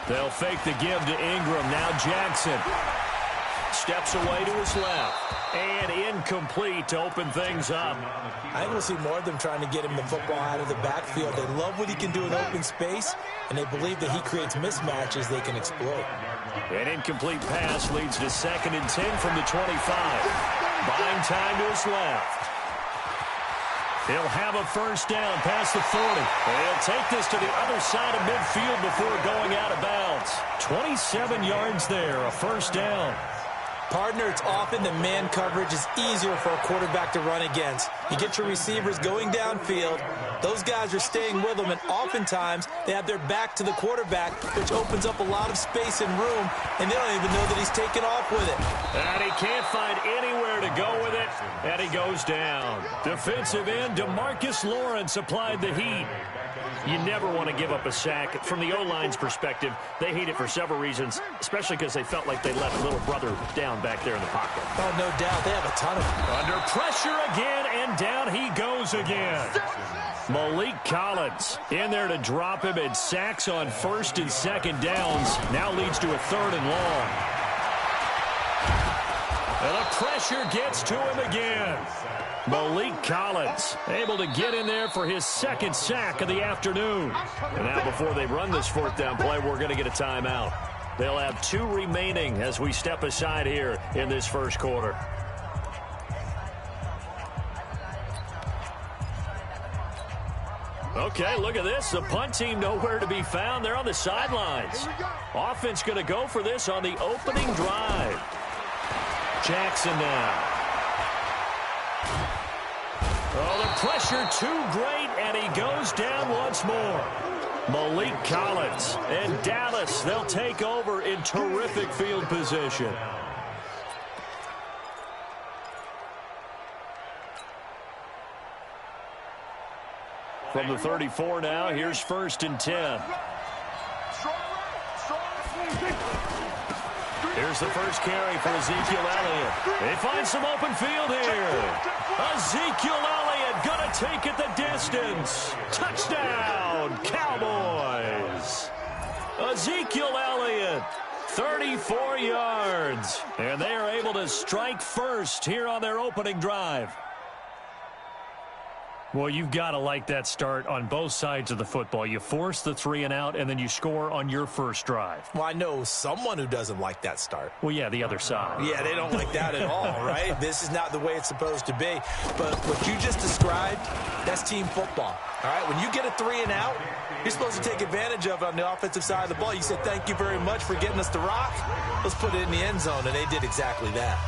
They'll fake the give to Ingram. Now Jackson steps away to his left. And incomplete to open things up. I think we'll see more of them trying to get him the football out of the backfield. They love what he can do in open space, and they believe that he creates mismatches they can exploit. An incomplete pass leads to 2nd and 10 from the 25. Buying time to his left. He'll have a first down past the 40. He'll take this to the other side of midfield before going out of bounds. 27 yards there, a first down. Partner, it's often that man coverage is easier for a quarterback to run against. You get your receivers going downfield. Those guys are staying with them, and oftentimes they have their back to the quarterback, which opens up a lot of space and room, and they don't even know that he's taken off with it. And he can't find anywhere to go with it, and he goes down. Defensive end DeMarcus Lawrence applied the heat. You never want to give up a sack. From the O-line's perspective, they hate it for several reasons, especially because they felt like they left little brother down back there in the pocket. Oh, no doubt. They have a ton of them. Under pressure again, and down he goes again. Malik Collins in there to drop him, and sacks on 1st and 2nd downs. Now leads to a 3rd and long. And the pressure gets to him again. Malik Collins able to get in there for his 2nd sack of the afternoon. And now before they run this 4th down play, we're going to get a timeout. They'll have 2 remaining as we step aside here in this first quarter. Okay, look at this. The punt team nowhere to be found. They're on the sidelines. Offense going to go for this on the opening drive. Jackson now. Oh, the pressure too great, and he goes down once more. Malik Collins and Dallas, they'll take over in terrific field position. From the 34 now, here's 1st and 10. Here's the first carry for Ezekiel Elliott. They find some open field here. Ezekiel Elliott gonna take it the distance. Touchdown, Cowboys. Ezekiel Elliott, 34 yards. And they are able to strike first here on their opening drive. Well, you've got to like that start on both sides of the football. You force the 3 and out, and then you score on your first drive. Well, I know someone who doesn't like that start. Well, yeah, the other side. Yeah, they don't like that at all, right? This is not the way it's supposed to be. But what you just described, that's team football. All right, when you get a 3 and out, you're supposed to take advantage of it on the offensive side of the ball. You said, thank you very much for getting us the rock. Let's put it in the end zone, and they did exactly that.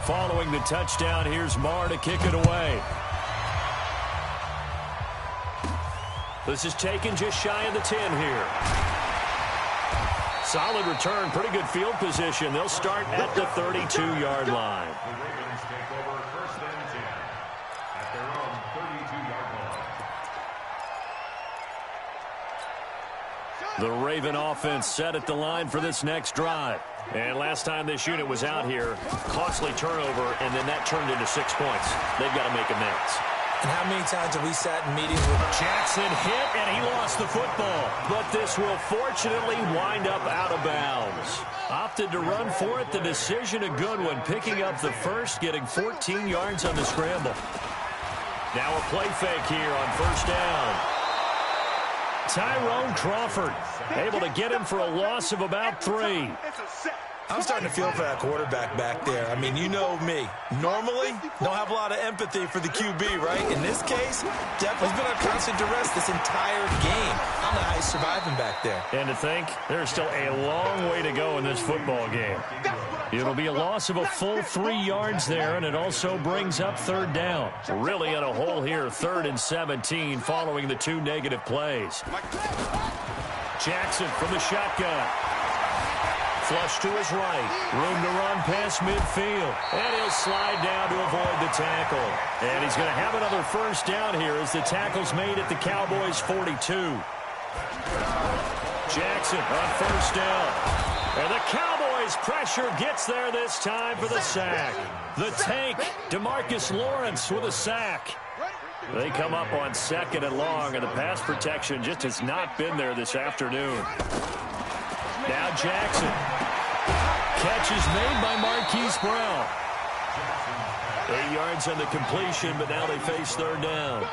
Following the touchdown, here's Marr to kick it away. This is taken just shy of the 10 here. Solid return, pretty good field position. They'll start at the 32-yard line. The Raven offense set at the line for this next drive. And last time this unit was out here, costly turnover, and then that turned into 6 points. They've got to make amends. And how many times have we sat in meetings with Jackson hit, and he lost the football. But this will fortunately wind up out of bounds. Opted to run for it. The decision a good one. Picking up the first, getting 14 yards on the scramble. Now a play fake here on first down. Tyrone Crawford able to get him for a loss of about 3. I'm starting to feel for that quarterback back there. I mean, you know me. Normally, don't have a lot of empathy for the QB, right? In this case, definitely he's been on constant duress this entire game. I don't know how he's surviving back there. And to think, there's still a long way to go in this football game. It'll be a loss of a full 3 yards there, and it also brings up 3rd down. Really in a hole here, 3rd and 17, following the 2 negative plays. Jackson from the shotgun. Flush to his right. Room to run past midfield. And he'll slide down to avoid the tackle. And he's going to have another first down here as the tackle's made at the Cowboys' 42. Jackson on first down. And the Cowboys' pressure gets there this time for the sack. The tank, DeMarcus Lawrence with a sack. They come up on 2nd and long, and the pass protection just has not been there this afternoon. Now Jackson. Catch is made by Marquise Brown. 8 yards on the completion, but now they face 3rd down.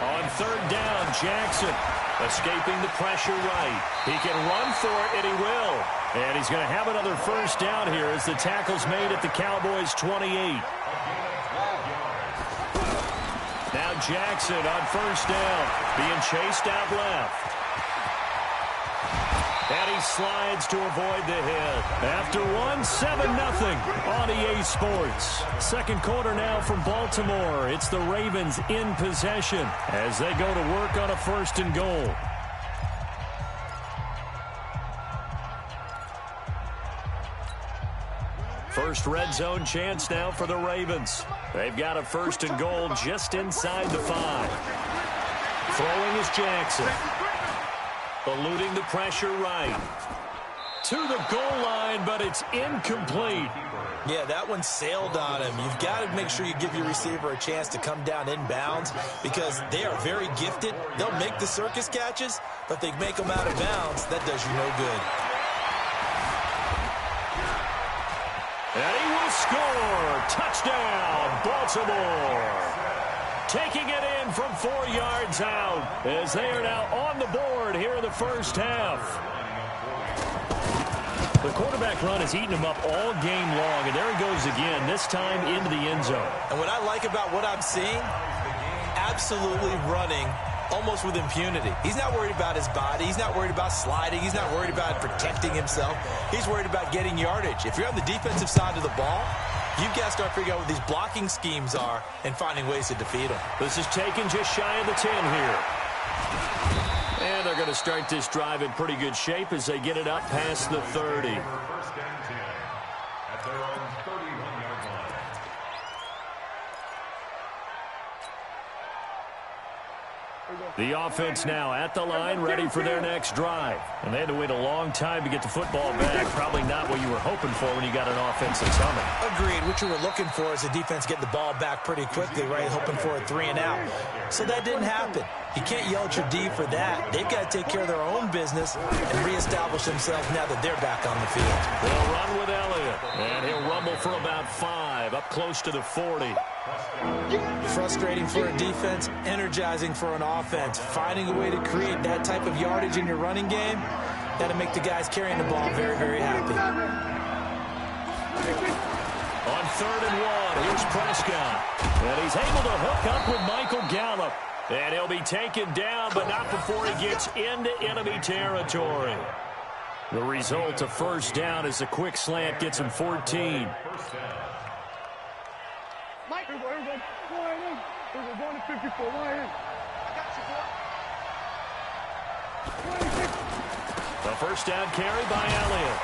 On 3rd down, Jackson escaping the pressure right. He can run for it, and he will. And he's going to have another first down here as the tackle's made at the Cowboys' 28. Now Jackson on first down, being chased out left. And he slides to avoid the hit. After one, 7-0 on EA Sports. 2nd quarter now from Baltimore. It's the Ravens in possession as they go to work on a 1st and goal. First red zone chance now for the Ravens. They've got a 1st and goal just inside the 5. Throwing is Jackson. Eluding the pressure right. To the goal line, but it's incomplete. Yeah, that one sailed on him. You've got to make sure you give your receiver a chance to come down inbounds because they are very gifted. They'll make the circus catches, but they make them out of bounds. That does you no good. And he will score. Touchdown, Baltimore. Taking it in from 4 yards out as they are now on the board here in the first half. The quarterback run has eaten him up all game long, and there he goes again, this time into the end zone. And what I like about what I'm seeing, absolutely running almost with impunity. He's not worried about his body. He's not worried about sliding. He's not worried about protecting himself. He's worried about getting yardage. If you're on the defensive side of the ball, you've got to start figuring out what these blocking schemes are and finding ways to defeat them. This is taken just shy of the 10 here. And they're going to start this drive in pretty good shape as they get it up past the 30. The offense now at the line, ready for their next drive. And they had to wait a long time to get the football back. Probably not what you were hoping for when you got an offense that's humming. Agreed. What you were looking for is the defense getting the ball back pretty quickly, right? Hoping for a 3 and out. So that didn't happen. You can't yell at your D for that. They've got to take care of their own business and reestablish themselves now that they're back on the field. They'll run with Elliott. And he'll rumble for about 5, up close to the 40. Frustrating for a defense, energizing for an offense. Finding a way to create that type of yardage in your running game, that'll make the guys carrying the ball very, very happy. On 3rd and 1, here's Prescott. And he's able to hook up with Michael Gallup. And he'll be taken down, but not before he gets into enemy territory. The result, a first down as a quick slant gets him 14. Mike, go ahead. We're going to 54. Go ahead. The first down carry by Elliott.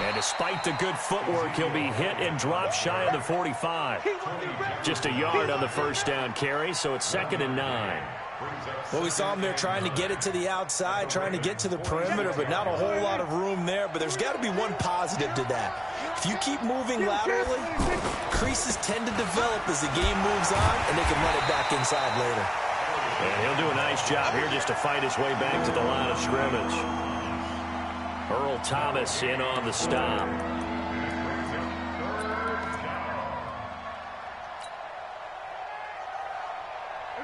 And despite the good footwork, he'll be hit and dropped shy of the 45. Just a yard on the first down carry, so it's 2nd and 9. Well, we saw him there trying to get it to the outside, trying to get to the perimeter, but not a whole lot of room there. But there's got to be one positive to that. If you keep moving laterally, creases tend to develop as the game moves on, and they can run it back inside later. And he'll do a nice job here just to fight his way back to the line of scrimmage. Earl Thomas in on the stop.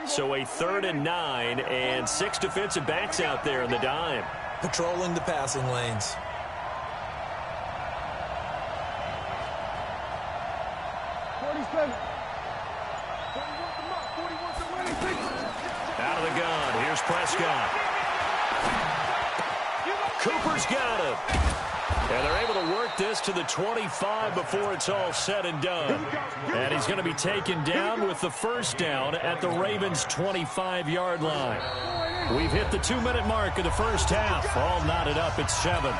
So a 3rd and 9 and 6 defensive backs out there in the dime. Patrolling the passing lanes. Out of the gun, here's Prescott. Cooper's got it. And they're able to work this to the 25 before it's all said and done. And he's going to be taken down with the first down at the Ravens' 25-yard line. We've hit the 2-minute mark of the first half. All knotted up at 7.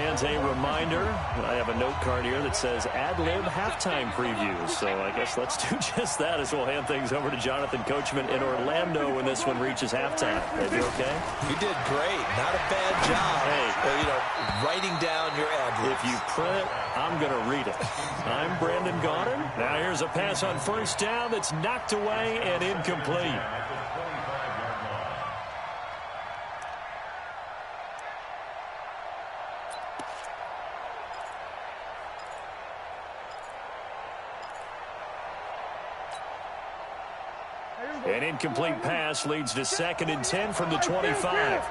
Fans, a reminder, I have a note card here that says ad-lib halftime previews. So I guess let's do just that as we'll hand things over to Jonathan Coachman in Orlando when this one reaches halftime. Are you okay? You did great. Not a bad job. Hey, writing down your ad-libs. If you print it, I'm going to read it. I'm Brandon Gaudin. Now here's a pass on first down that's knocked away and incomplete. An incomplete pass leads to 2nd and 10 from the 25.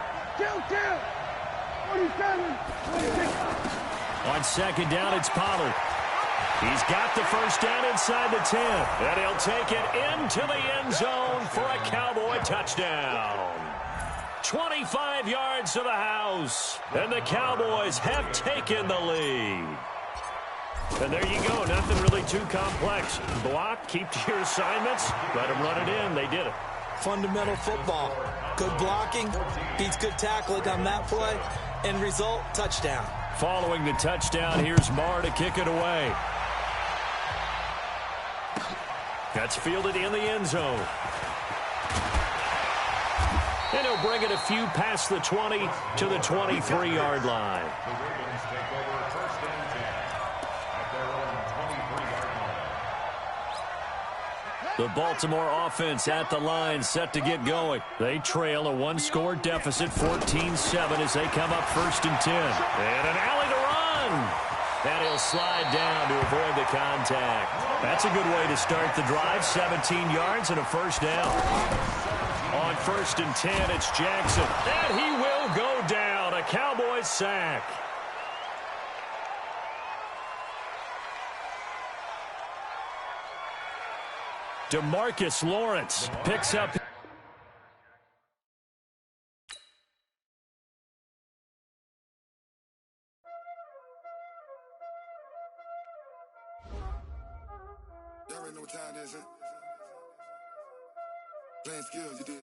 On 2nd down, it's Pollard. He's got the first down inside the 10. And he'll take it into the end zone for a Cowboy touchdown. 25 yards to the house. And the Cowboys have taken the lead. And there you go. Nothing really too complex. Block, keep to your assignments, let them run it in. They did it. Fundamental football. Good blocking beats good tackling on that play. End result, touchdown. Following the touchdown, here's Marr to kick it away. That's fielded in the end zone. And he'll bring it a few past the 20 to the 23-yard line. The Baltimore offense at the line, set to get going. They trail a one-score deficit, 14-7, as they come up 1st and 10. And an alley to run. And he'll slide down to avoid the contact. That's a good way to start the drive. 17 yards and a first down. On 1st and 10, it's Jackson. And he will go down. A Cowboys sack. DeMarcus Lawrence picks up. Y'all already know what time it is, huh? Playing skills, you did.